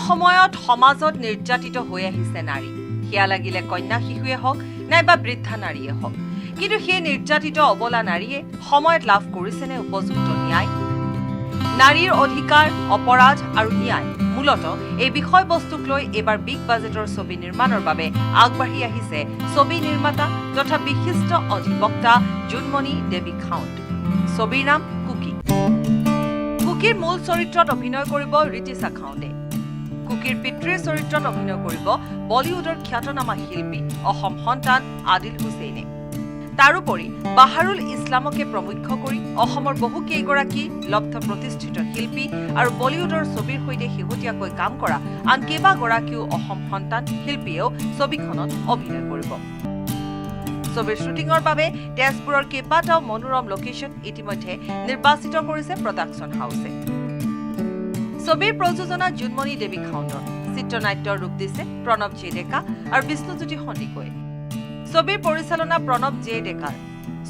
সময়ত সমাজত নিৰ্যাতিত হৈ আহিছে নাৰী হিয়া লাগিলে কন্যা শিশুৱে হওক নাইবা বৃদ্ধা নাৰীয়ে হওক কিন্তু সেই নিৰ্যাতিত অবলা নাৰীয়ে সময়ত লাভ কৰিছেনে উপযুক্ত ন্যায় নাৰীৰ অধিকাৰ অপৰাধ আৰু ন্যায় মূলত এই বিষয়বস্তুক লৈ এবাৰ বিগ বাজেটৰ ছবি নিৰ্মাণৰ বাবে আগবাঢ়ি আহিছে ছবি নিৰ্মাতা তথা বিশিষ্ট অধিবক্তা জুনমণি দেৱী খাউণ্ড ছবিৰ নাম কুকি কুকিৰ মূল চৰিত্ৰত অভিনয় কৰিব ৰিতিশা খাউণ্ডে কুকিৰ পিতৃৰ চৰিত্ৰত অভিনয় কৰিব বলিউডৰ খ্যাতনামা শিল্পী অসম সন্তান আদিল হুছেইনে তাৰোপৰি বাহাৰুল ইছলামকে প্ৰমুখ্য কৰি অসমৰ বহু কেইগৰাকী লব্ধ প্ৰতিষ্ঠিত শিল্পী আৰু বলিউডৰ ছবিৰ সৈতে শেহতীয়াকৈ কাম কৰা আন কেইবাগৰাকীও অসম সন্তান শিল্পীয়েও ছবিখনত অভিনয় কৰিব ছবিৰ শ্বুটিঙৰ বাবে তেজপুৰৰ কেইবাটাও মনোৰম লোকেশ্যন ইতিমধ্যে নিৰ্বাচিত কৰিছে প্ৰডাকশ্যন হাউচে ছবিৰ প্ৰযোজনা জুনমণি দেৱী খাউণ্ডৰ চিত্ৰনাট্যৰ ৰূপ দিছে প্ৰণৱ জে ডেকা আৰু বিষ্ণুজ্যোতি সন্দিকৈয়ে ছবিৰ পৰিচালনা প্ৰণৱ জে ডেকাৰ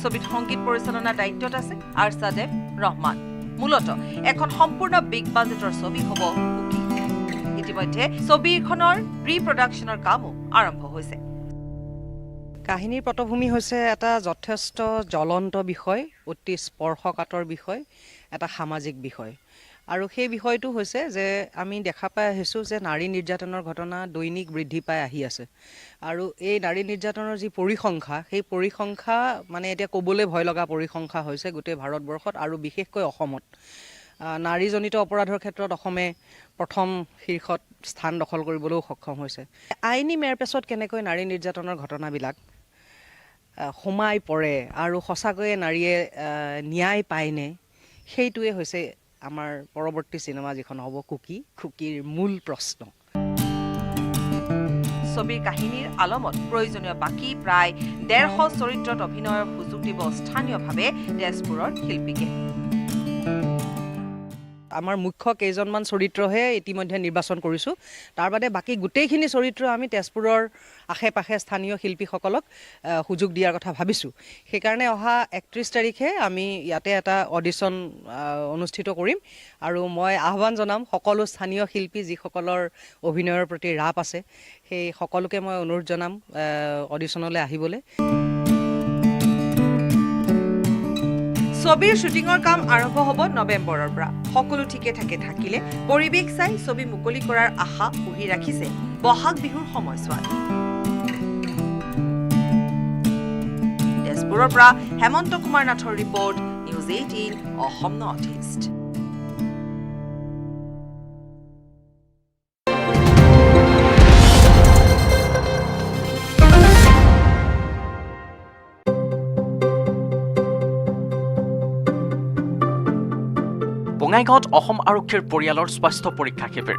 ছবিত সংগীত পৰিচালনা দায়িত্বত আছে আৰছাদেৱ ৰহমান মূলত এখন সম্পূৰ্ণ বিগ বাজেটৰ ছবি হ'ব কুকি ইতিমধ্যে ছবিখনৰ প্ৰি প্ৰডাকশ্যনৰ কামো আৰম্ভ হৈছে কাহিনীৰ পটভূমি হৈছে এটা যথেষ্ট জ্বলন্ত বিষয় অতি স্পৰ্শকাতৰ বিষয় এটা সামাজিক বিষয় আৰু সেই বিষয়টো হৈছে যে আমি দেখা পাই আহিছোঁ যে নাৰী নিৰ্যাতনৰ ঘটনা দৈনিক বৃদ্ধি পাই আহি আছে আৰু এই নাৰী নিৰ্যাতনৰ যি পৰিসংখ্যা সেই পৰিসংখ্যা মানে এতিয়া ক'বলৈ ভয় লগা পৰিসংখ্যা হৈছে গোটেই ভাৰতবৰ্ষত আৰু বিশেষকৈ অসমত নাৰীজনিত অপৰাধৰ ক্ষেত্ৰত অসমে প্ৰথম শীৰ্ষত স্থান দখল কৰিবলৈও সক্ষম হৈছে আইনী মেৰপেচত কেনেকৈ নাৰী নিৰ্যাতনৰ ঘটনাবিলাক সোমাই পৰে আৰু সঁচাকৈয়ে নাৰীয়ে ন্যায় পায়নে সেইটোৱে হৈছে আমাৰ পৰৱৰ্তী চিনেমা যিখন হ'ব কুকিৰ মূল প্ৰশ্ন ছবিৰ কাহিনীৰ আলমত প্ৰয়োজনীয় বাকী প্ৰায় 150 চৰিত্ৰত অভিনয়ৰ সুযোগ দিব স্থানীয়ভাৱে তেজপুৰৰ শিল্পীকে আমাৰ মুখ্য কেইজনমান চৰিত্ৰহে ইতিমধ্যে নিৰ্বাচন কৰিছোঁ তাৰ বাদে বাকী গোটেইখিনি চৰিত্ৰ আমি তেজপুৰৰ আশে পাশে স্থানীয় শিল্পীসকলক সুযোগ দিয়াৰ কথা ভাবিছোঁ সেইকাৰণে অহা 31 তাৰিখে আমি ইয়াতে এটা অডিশ্যন অনুষ্ঠিত কৰিম আৰু মই আহ্বান জনাম সকলো স্থানীয় শিল্পী যিসকলৰ অভিনয়ৰ প্ৰতি ৰাপ আছে সেই সকলোকে মই অনুৰোধ জনাম অডিশ্যনলৈ আহিবলৈ ছবিৰ শ্বুটিঙৰ কাম আৰম্ভ হ'ব নৱেম্বৰৰ পৰা সকলো ঠিকে থাকিলে পৰিৱেশ চাই ছবি মুকলি কৰাৰ আশা পুহি ৰাখিছে বহাগ বিহুৰ সময়ছোৱাত তেজপুৰৰ পৰা হেমন্ত কুমাৰ নাথৰ report news 18 Assam north east বঙাইগাঁৱত অসম আৰক্ষীৰ পৰিয়ালৰ স্বাস্থ্য পৰীক্ষা শিবিৰ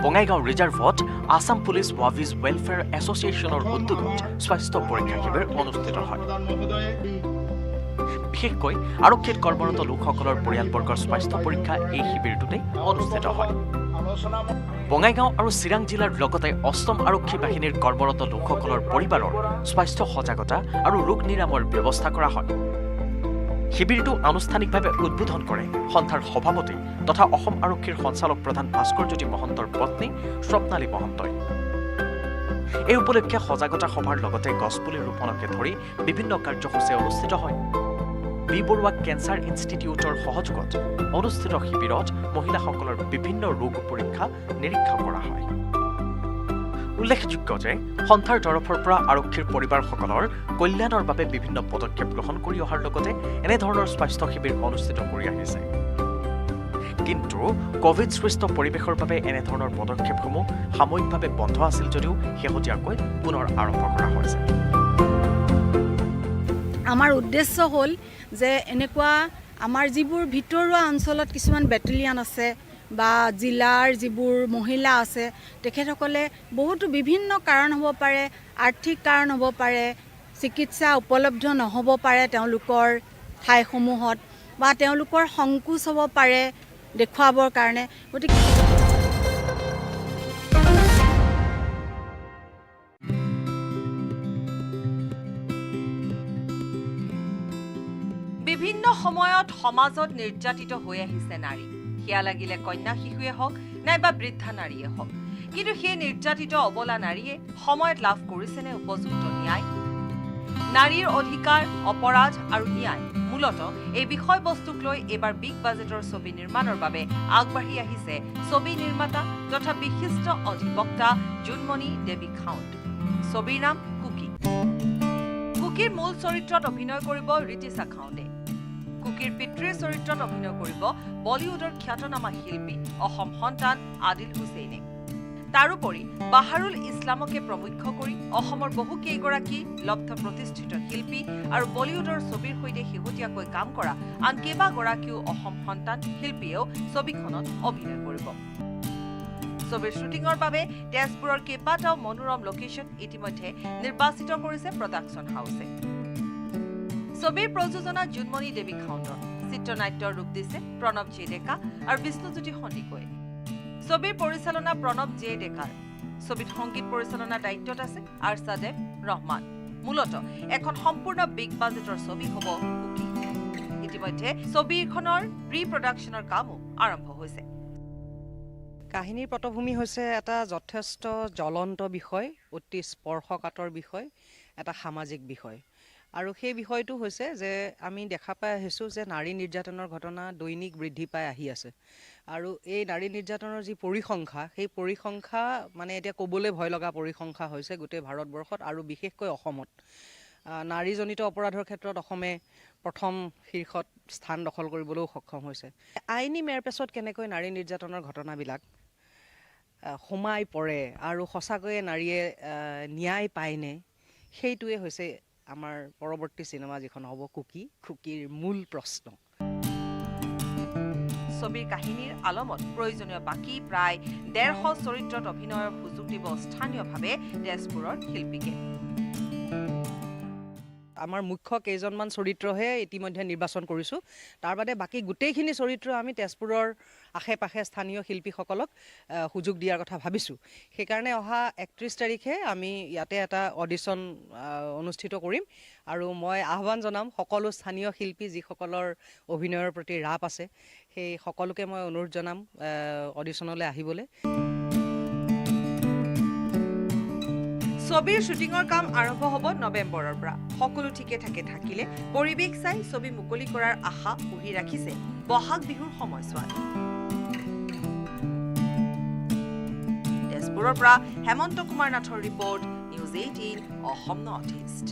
বঙাইগাঁও ৰিজাৰ্ভত আছাম পুলিচ ৱাভিজ ৱেলফেয়াৰ এছ'চিয়েশ্যনৰ উদ্যোগত স্বাস্থ্য পৰীক্ষা শিবিৰ অনুষ্ঠিত হয় বিশেষকৈ আৰক্ষীত কৰ্মৰত লোকসকলৰ পৰিয়ালবৰ্গৰ স্বাস্থ্য পৰীক্ষা এই শিবিৰটোতে অনুষ্ঠিত হয় বঙাইগাঁও আৰু চিৰাং জিলাৰ লগতে অষ্টম আৰক্ষী বাহিনীৰ কৰ্মৰত লোকসকলৰ পৰিবাৰৰ স্বাস্থ্য সজাগতা আৰু ৰোগ নিৰাময়ৰ ব্যৱস্থা কৰা হয় শিবিৰটো আনুষ্ঠানিকভাৱে উদ্বোধন কৰে সন্থাৰ সভাপতি তথা অসম আৰক্ষীৰ সঞ্চালক প্ৰধান ভাস্কৰজ্যোতি মহন্তৰ পত্নী স্বপ্নালী মহন্তই এই উপলক্ষে সজাগতা সভাৰ লগতে গছপুলি ৰোপণকে ধৰি বিভিন্ন কাৰ্যসূচী অনুষ্ঠিত হয় বি বৰুৱা কেঞ্চাৰ ইনষ্টিটিউটৰ সহযোগত অনুষ্ঠিত শিবিৰত মহিলাসকলৰ বিভিন্ন ৰোগ পৰীক্ষা নিৰীক্ষা কৰা হয় উল্লেখযোগ্য যে সন্থাৰ তৰফৰ পৰা আৰক্ষীৰ পৰিবাৰসকলৰ কল্যাণৰ বাবে বিভিন্ন পদক্ষেপ গ্ৰহণ কৰি অহাৰ লগতে এনেধৰণৰ স্বাস্থ্য শিবিৰ অনুষ্ঠিত কৰি আহিছে কিন্তু কোভিড সৃষ্ট পৰিৱেশৰ বাবে এনেধৰণৰ পদক্ষেপসমূহ সাময়িকভাৱে বন্ধ আছিল যদিও শেহতীয়াকৈ পুনৰ আৰম্ভ কৰা হৈছে আমাৰ উদ্দেশ্য হ'ল যে এনেকুৱা আমাৰ যিবোৰ ভিতৰুৱা অঞ্চলত কিছুমান বেটেলিয়ান আছে বা জিলাৰ যিবোৰ মহিলা আছে তেখেতসকলে বহুতো বিভিন্ন কাৰণ হ'ব পাৰে আৰ্থিক কাৰণ হ'ব পাৰে চিকিৎসা উপলব্ধ নহ'ব পাৰে তেওঁলোকৰ ঠাইসমূহত বা তেওঁলোকৰ সংকোচ হ'ব পাৰে দেখুৱাবৰ কাৰণে গতিকে বিভিন্ন সময়ত সমাজত নিৰ্যাতিত হৈ আহিছে নাৰী সেয়া লাগিলে কন্যা শিশুৱে হওক নাইবা বৃদ্ধা নাৰীয়ে হওক কিন্তু সেই নিৰ্যাতিত অবলা নাৰীয়ে সময়ত লাভ কৰিছেনে উপযুক্ত ন্যায় নাৰীৰ অধিকাৰ অপৰাধ আৰু ন্যায় মূলতঃ এই বিষয়বস্তুক লৈ এবাৰ বিগ বাজেটৰ ছবি নিৰ্মাণৰ বাবে আগবাঢ়ি আহিছে ছবি নিৰ্মাতা তথা বিশিষ্ট অধিবক্তা জুনমণি দেৱী খাউণ্ড ছবিৰ নাম কুকি কুকিৰ মূল চৰিত্ৰত অভিনয় কৰিব ৰিতিশা খাউণ্ডে কুকিৰ পিতৃৰ চৰিত্ৰত অভিনয় কৰিব বলিউডৰ খ্যাতনামা শিল্পী অসম সন্তান আদিল হুছেইনে তাৰোপৰি বাহাৰুল ইছলামকে প্ৰমুখ্য কৰি অসমৰ বহু কেইগৰাকী লব্ধ প্ৰতিষ্ঠিত শিল্পী আৰু বলিউডৰ ছবিৰ সৈতে শেহতীয়াকৈ কাম কৰা আন কেইবাগৰাকীও অসম সন্তান শিল্পীয়েও ছবিখনত অভিনয় কৰিব ছবিৰ শ্বুটিঙৰ বাবে তেজপুৰৰ কেইবাটাও মনোৰম লোকেশ্যন ইতিমধ্যে নিৰ্বাচিত কৰিছে প্ৰডাকশ্যন হাউচে ছবিৰ প্ৰযোজনা জুনমণি দেৱী খাউণ্ডৰ চিত্ৰনাট্যৰ ৰূপ দিছে প্ৰণৱ জে ডেকা আৰু বিষ্ণুজ্যোতি সন্দিকৈয়ে ছবিৰ পৰিচালনা প্ৰণৱ জে ডেকাৰ ছবিত সংগীত পৰিচালনা দায়িত্বত আছে আৰছাদেৱ ৰহমান মূলতঃ এখন সম্পূৰ্ণ বিগ বাজেটৰ ছবি হ'ব কুকি ইতিমধ্যে ছবিখনৰ প্ৰি প্ৰডাকশ্যনৰ কামো আৰম্ভ হৈছে কাহিনীৰ পটভূমি হৈছে এটা যথেষ্ট জ্বলন্ত বিষয় অতি স্পৰ্শকাতৰ বিষয় এটা সামাজিক বিষয় আৰু সেই বিষয়টো হৈছে যে আমি দেখা পাই আহিছোঁ যে নাৰী নিৰ্যাতনৰ ঘটনা দৈনিক বৃদ্ধি পাই আহি আছে আৰু এই নাৰী নিৰ্যাতনৰ যি পৰিসংখ্যা সেই পৰিসংখ্যা মানে এতিয়া ক'বলৈ ভয় লগা পৰিসংখ্যা হৈছে গোটেই ভাৰতবৰ্ষত আৰু বিশেষকৈ অসমত নাৰীজনিত অপৰাধৰ ক্ষেত্ৰত অসমে প্ৰথম শীৰ্ষত স্থান দখল কৰিবলৈও সক্ষম হৈছে আইনী মেৰপেচত কেনেকৈ নাৰী নিৰ্যাতনৰ ঘটনাবিলাক সোমাই পৰে আৰু সঁচাকৈয়ে নাৰীয়ে ন্যায় পায়নে সেইটোৱে হৈছে আমাৰ পৰৱৰ্তী চিনেমা যিখন হ'ব কুকিৰ মূল প্ৰশ্ন ছবিৰ কাহিনীৰ আলমত প্ৰয়োজনীয় বাকী প্ৰায় 150 চৰিত্ৰত অভিনয়ৰ সুযোগ দিব স্থানীয়ভাৱে তেজপুৰৰ শিল্পীকে আমাৰ মুখ্য কেইজনমান চৰিত্ৰহে ইতিমধ্যে নিৰ্বাচন কৰিছোঁ তাৰ বাদে বাকী গোটেইখিনি চৰিত্ৰ আমি তেজপুৰৰ আশে পাশে স্থানীয় শিল্পীসকলক সুযোগ দিয়াৰ কথা ভাবিছোঁ সেইকাৰণে অহা 31 তাৰিখে আমি ইয়াতে এটা অডিশ্যন অনুষ্ঠিত কৰিম আৰু মই আহ্বান জনাম সকলো স্থানীয় শিল্পী যিসকলৰ অভিনয়ৰ প্ৰতি ৰাপ আছে সেই সকলোকে মই অনুৰোধ জনাম অডিশ্যনলৈ আহিবলৈ ছবিৰ শ্বুটিঙৰ কাম আৰম্ভ হ'ব নৱেম্বৰৰ পৰা সকলো ঠিকে থাকিলে পৰিৱেশ চাই ছবি মুকলি কৰাৰ আশা পুহি ৰাখিছে বহাগ বিহুৰ সময়ছোৱাত তেজপুৰৰ পৰা হেমন্ত কুমাৰ নাথৰ report news 18 Assam north east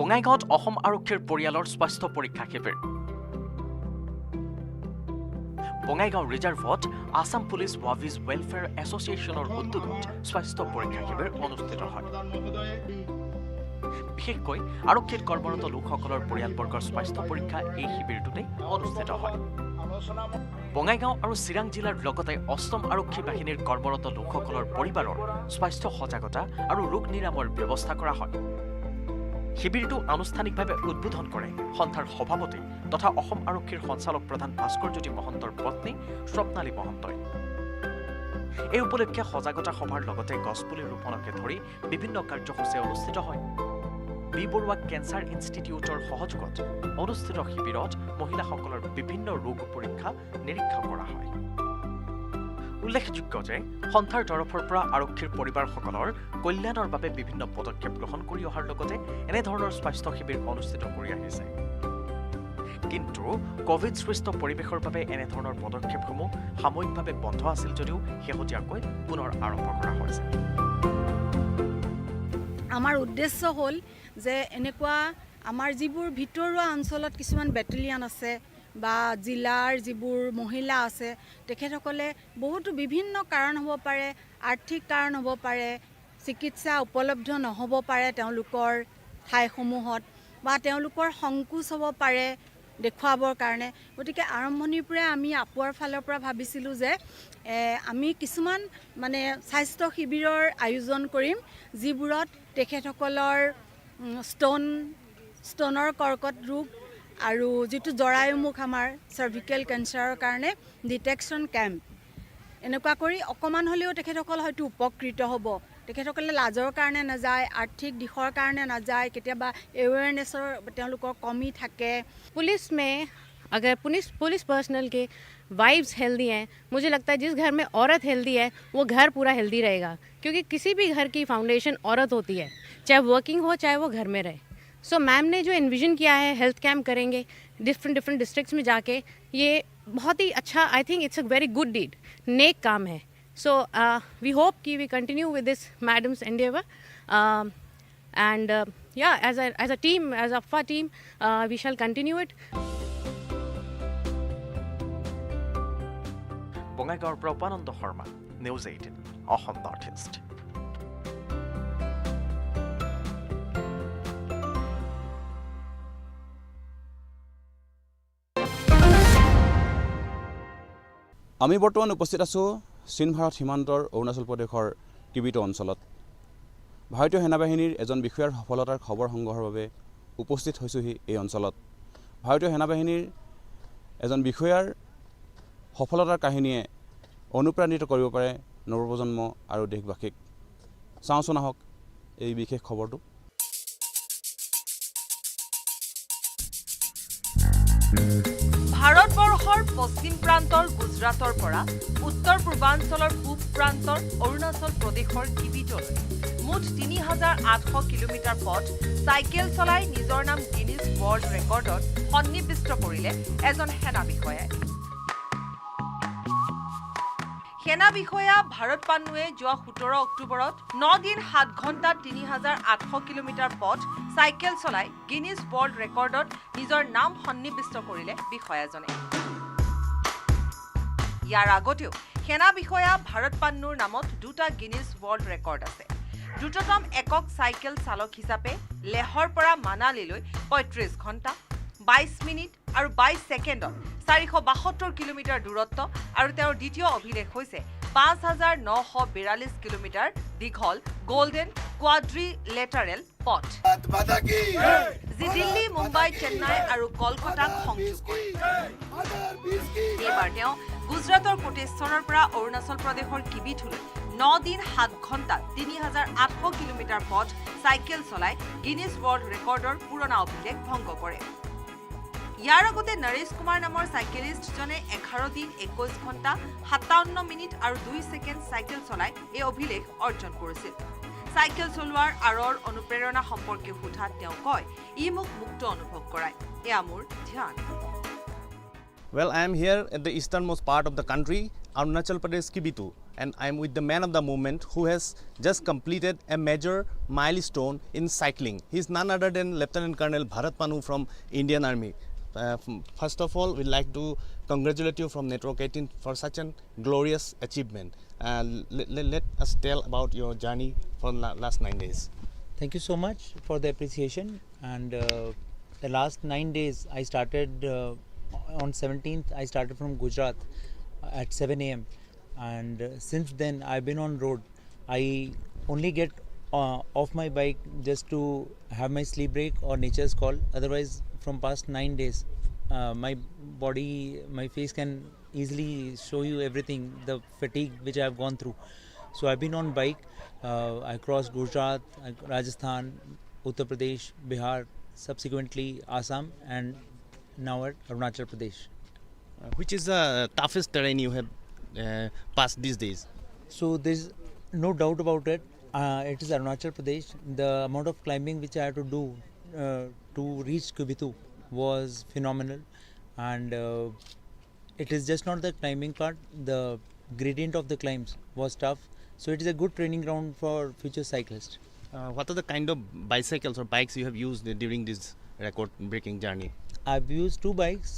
বঙাইগাঁৱত অসম আৰক্ষীৰ পৰিয়ালৰ স্বাস্থ্য পৰীক্ষা শিবিৰ বঙাইগাঁও ৰিজাৰ্ভত আসাম পুলিচ ৱাভিজ ৱেলফেয়াৰ এছ'চিয়েশ্যনৰ উদ্যোগত স্বাস্থ্য পৰীক্ষা শিবিৰ অনুষ্ঠিত হয় বিশেষকৈ আৰক্ষীত কৰ্মৰত লোকসকলৰ পৰিয়ালবৰ্গৰ স্বাস্থ্য পৰীক্ষা এই শিবিৰটোতে অনুষ্ঠিত হয় বঙাইগাঁও আৰু চিৰাং জিলাৰ লগতে অষ্টম আৰক্ষী বাহিনীৰ কৰ্মৰত লোকসকলৰ পৰিবাৰৰ স্বাস্থ্য সজাগতা আৰু ৰোগ নিৰাময়ৰ ব্যৱস্থা কৰা হয় শিবিৰটো আনুষ্ঠানিকভাৱে উদ্বোধন কৰে সন্থাৰ সভাপতি তথা অসম আৰক্ষীৰ সঞ্চালক প্ৰধান ভাস্কৰজ্যোতি মহন্তৰ পত্নী স্বপ্নালী মহন্তই এই উপলক্ষে সজাগতা সভাৰ লগতে গছপুলি ৰোপণকে ধৰি বিভিন্ন কাৰ্যসূচী অনুষ্ঠিত হয় বি বৰুৱা কেঞ্চাৰ ইনষ্টিটিউটৰ সহযোগত অনুষ্ঠিত শিবিৰত মহিলাসকলৰ বিভিন্ন ৰোগ পৰীক্ষা নিৰীক্ষা কৰা হয় উল্লেখযোগ্য যে সন্থাৰ তৰফৰ পৰা আৰক্ষীৰ পৰিবাৰসকলৰ কল্যাণৰ বাবে বিভিন্ন পদক্ষেপ গ্ৰহণ কৰি অহাৰ লগতে এনেধৰণৰ স্বাস্থ্য শিবিৰ অনুষ্ঠিত কৰি আহিছে কিন্তু কোভিড সৃষ্ট পৰিৱেশৰ বাবে এনেধৰণৰ পদক্ষেপসমূহ সাময়িকভাৱে বন্ধ আছিল যদিও শেহতীয়াকৈ পুনৰ আৰম্ভ কৰা হৈছে আমাৰ উদ্দেশ্য হ'ল যে এনেকুৱা আমাৰ যিবোৰ ভিতৰুৱা অঞ্চলত কিছুমান বেটেলিয়ান আছে বা জিলাৰ যিবোৰ মহিলা আছে তেখেতসকলে বহুতো বিভিন্ন কাৰণ হ'ব পাৰে আৰ্থিক কাৰণ হ'ব পাৰে চিকিৎসা উপলব্ধ নহ'ব পাৰে তেওঁলোকৰ ঠাইসমূহত বা তেওঁলোকৰ সংকোচ হ'ব পাৰে দেখুৱাবৰ কাৰণে গতিকে আৰম্ভণিৰ পৰাই আমি আপুৱাৰ ফালৰ পৰা ভাবিছিলোঁ যে আমি কিছুমান মানে স্বাস্থ্য শিবিৰৰ আয়োজন কৰিম যিবোৰত তেখেতসকলৰ ষ্টনৰ কৰ্কট ৰোগ আৰু যিটো জৰায়ুমুখ আমাৰ চাৰ্ভিকেল কেঞ্চাৰৰ কাৰণে ডিটেকশ্যন কেম্প এনেকুৱা কৰি অকণমান হ'লেও তেখেতসকল হয়তো উপকৃত হ'ব তেখেতসকলে লাজৰ কাৰণে নাযায় আৰ্থিক দিশৰ কাৰণে নাযায় কেতিয়াবা এৱেৰনেছৰ তেওঁলোকৰ কমি থাকে पुलिस में अगर पुलिस पर्सनल के वाइब्स हेल्दी हैं मुझे लगता है जिस घर में औरत हेल्दी है वो घर पूरा हेल्दी रहेगा क्योंकि किसी भी घर की फाउंडेशन औरत होती है चाहे वर्किंग हो चाहे वो घर में रहे सो मैम ने जो इन्विजन किया है हेल्थ कैंप करेंगे डिफरेंट डिस्ट्रिक्ट्स में जाके ये बहुत ही अच्छा I think it's a very good deed नेक काम है सो वी होप कि we continue with this madam's endeavour and yeah as a team as a AFA team we shall continue it বঙাইগাঁৱৰ পৰা Upananda Sharma news 18 Assam north east আমি বৰ্তমান উপস্থিত আছোঁ চীন ভাৰত সীমান্তৰ অৰুণাচল প্ৰদেশৰ কিবিটো অঞ্চলত ভাৰতীয় সেনাবাহিনীৰ এজন বিষয়াৰ সফলতাৰ খবৰ সংগ্ৰহৰ বাবে উপস্থিত হৈছোহি এই অঞ্চলত ভাৰতীয় সেনাবাহিনীৰ এজন বিষয়াৰ সফলতাৰ কাহিনীয়ে অনুপ্ৰাণিত কৰিব পাৰে নৱপ্ৰজন্ম আৰু দেশবাসীক চাওঁচোন আহক এই বিশেষ খবৰটো ভাৰতবৰ্ষৰ পশ্চিম প্ৰান্তৰ গুজৰাটৰ পৰা উত্তৰ পূৰ্বাঞ্চলৰ পূব প্ৰান্তৰ অৰুণাচল প্ৰদেশৰ কিবিটলৈ মুঠ ৩,৮০০ কিলোমিটাৰ পথ চাইকেল চলাই নিজৰ নাম গিনিজ ৱৰ্ল্ড ৰেকৰ্ডত সন্নিৱিষ্ট কৰিলে এজন সেনা বিষয়াই সেনা বিষয়া ভাৰত পান্নুৱে যোৱা ১৭ অক্টোবৰত ৯ দিন ৭ ঘণ্টাত ৩,৮০০ কিলোমিটাৰ পথ চাইকেল চলাই গিনিজ ৱৰ্ল্ড ৰেকৰ্ডত নিজৰ নাম সন্নিৱিষ্ট কৰিলে বিষয়াজনে ইয়াৰ আগতেও সেনা বিষয়া ভাৰত পান্নুৰ নামত দুটা গিনিজ ৱৰ্ল্ড ৰেকৰ্ড আছে দ্ৰুততম একক চাইকেল চালক হিচাপে লেহৰ পৰা মানালীলৈ ৩৫ ঘণ্টা ২২ মিনিট আৰু ২২ ছেকেণ্ডত ৪৭২ কিলোমিটাৰ দূৰত্ব আৰু তেওঁৰ দ্বিতীয় অভিলেখ হৈছে ৫,৯৪২ কিলোমিটাৰ দীঘল গোল্ডেন কোৱাড্ৰিলেটাৰেল পথ যি দিল্লী মুম্বাই চেন্নাই আৰু কলকাতাক সংযোগ কৰে এইবাৰ তেওঁ গুজৰাটৰ কোটেশ্বৰৰ পৰা অৰুণাচল প্ৰদেশৰ কিবিথলৈ ৯ দিন ৭ ঘণ্টা ৩,৮০০ কিলোমিটাৰ পথ চাইকেল চলাই গিনিজ ৱৰ্ল্ড ৰেকৰ্ডৰ পুৰণা অভিলেখ ভংগ কৰে ইয়াৰ আগতে নৰেশ কুমাৰ নামৰ চাইকেলিষ্টজনে ১১ দিন ২১ ঘণ্টা ৫৭ মিনিট আৰু ২ ছেকেণ্ড চাইকেল চলাই এই অভিলেখ অৰ্জন কৰিছিল চাইকেল চলোৱাৰ আঁৰৰ অনুপ্ৰেৰণা সম্পৰ্কে সোধাত তেওঁ কয় ই মোক মুক্ত অনুভৱ কৰায় এয়া মোৰ ধ্যান Well, I am here at the easternmost part of the country, Arunachal Pradesh Kibitu, and I am with the man of the movement who has just completed a major milestone in cycling. He is none other than Lieutenant Colonel Bharat Pannu from Indian Army. First of all, we'd like to congratulate you from Network 18 for such a glorious achievement. Let us tell about your journey for last 9 days. Thank you so much for the appreciation. And the last 9 days, I started on 17th. I started from Gujarat at 7 a.m. And since then, I've been on road. I only get off my bike just to have my sleep break or nature's call. Otherwise, from past 9 days, my body, my face can easily show you everything, the fatigue which I have gone through. So I've been on bike. I crossed Gujarat, Rajasthan, Uttar Pradesh, Bihar, subsequently Assam, and now at Arunachal Pradesh. Which is the toughest terrain you have passed these days? So there's no doubt about it. It is Arunachal Pradesh. The amount of climbing which I had to do to reach Kibitu was phenomenal, and it is just not the climbing part. The gradient of the climbs was tough. So it is a good training ground for future cyclists. What are the kind of bicycles or bikes you have used during this record-breaking journey? I've used 2 bikes,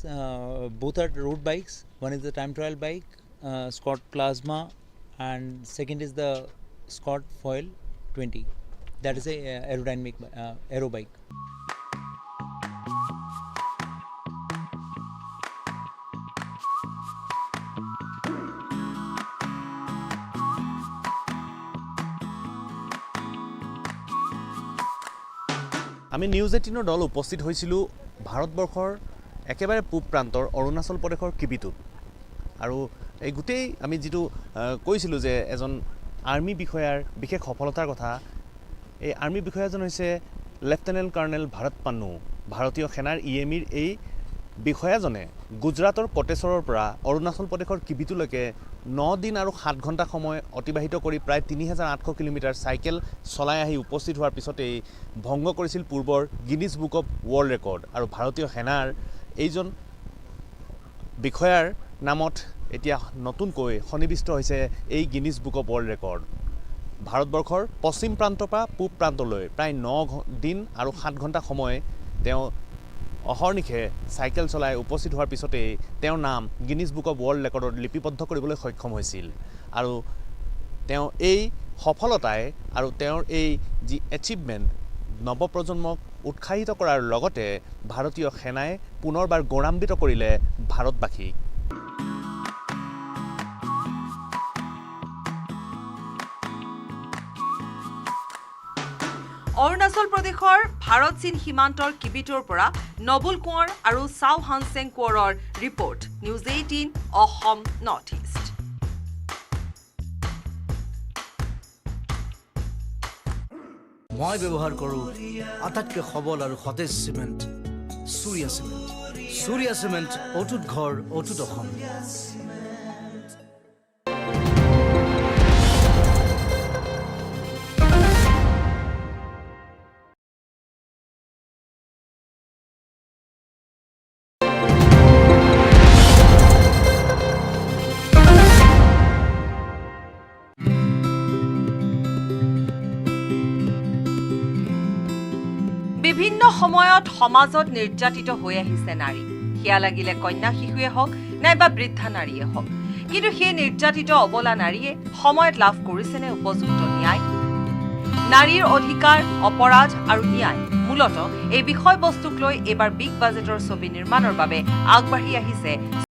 both are road bikes. One is the time trial bike, Scott Plasma, and second is the Scott Foil 20. That is a aerodynamic aero bike. আমি news 18 দল উপস্থিত হৈছিলোঁ ভাৰতবৰ্ষৰ একেবাৰে পূব প্ৰান্তৰ অৰুণাচল প্ৰদেশৰ কিবিটোত আৰু এই গোটেই আমি যিটো কৈছিলোঁ যে এজন আৰ্মি বিষয়াৰ বিশেষ সফলতাৰ কথা এই আৰ্মি বিষয়াজন হৈছে লেফটেনেণ্ট কৰ্ণেল ভাৰত পান্নু ভাৰতীয় সেনাৰ ইএমিৰ এই বিষয়াজনে গুজৰাটৰ কটেশ্বৰৰ পৰা অৰুণাচল প্ৰদেশৰ কিবিটোলৈকে 9 দিন আৰু 7 ঘণ্টা সময় অতিবাহিত কৰি প্ৰায় 3800 কিলোমিটাৰ চাইকেল চলাই আহি উপস্থিত হোৱাৰ পিছতেই ভংগ কৰিছিল পূৰ্বৰ Guinness book of world record আৰু ভাৰতীয় সেনাৰ এইজন বিষয়াৰ নামত এতিয়া নতুনকৈ সন্নিৱিষ্ট হৈছে এই Guinness book of world record ভাৰতবৰ্ষৰ পশ্চিম প্ৰান্তৰ পৰা পূব প্ৰান্তলৈ প্ৰায় 9 দিন আৰু 7 ঘণ্টা সময় তেওঁ অহৰ্নিশে চাইকেল চলাই উপস্থিত হোৱাৰ পিছতেই তেওঁৰ নাম গিনিজ বুক অফ ৱৰ্ল্ড ৰেকৰ্ডত লিপিবদ্ধ কৰিবলৈ সক্ষম হৈছিল আৰু তেওঁ এই সফলতাই আৰু তেওঁৰ এই যি এচিভমেণ্ট নৱপ্ৰজন্মক উৎসাহিত কৰাৰ লগতে ভাৰতীয় সেনাই পুনৰবাৰ গৌৰৱান্বিত কৰিলে ভাৰতবাসীক অৰুণাচল প্ৰদেশৰ ভাৰত চীন সীমান্তৰ কিবিটোৰ পৰা নবুল কোঁৱৰ আৰু চাও হানচেং কোঁৱৰৰ report news 18 Assam north east মই ব্যৱহাৰ কৰোঁ আটাইতকৈ সবল আৰু সতেজ চিমেণ্ট চুৰিয়া চিমেণ্ট অটুট ঘৰ অটুট অসম বিভিন্ন সময়ত সমাজত নিৰ্যাতিত হৈ আহিছে নাৰী সেয়া লাগিলে কন্যা শিশুৱে হওক নাইবা বৃদ্ধা নাৰীয়ে হওক কিন্তু সেই নিৰ্যাতিত অবলা নাৰীয়ে সময়ত লাভ কৰিছেনে উপযুক্ত ন্যায় নাৰীৰ অধিকাৰ অপৰাধ আৰু ন্যায় মূলতঃ এই বিষয়বস্তুক লৈ এবাৰ বিগ বাজেটৰ ছবি নিৰ্মাণৰ বাবে আগবাঢ়ি আহিছে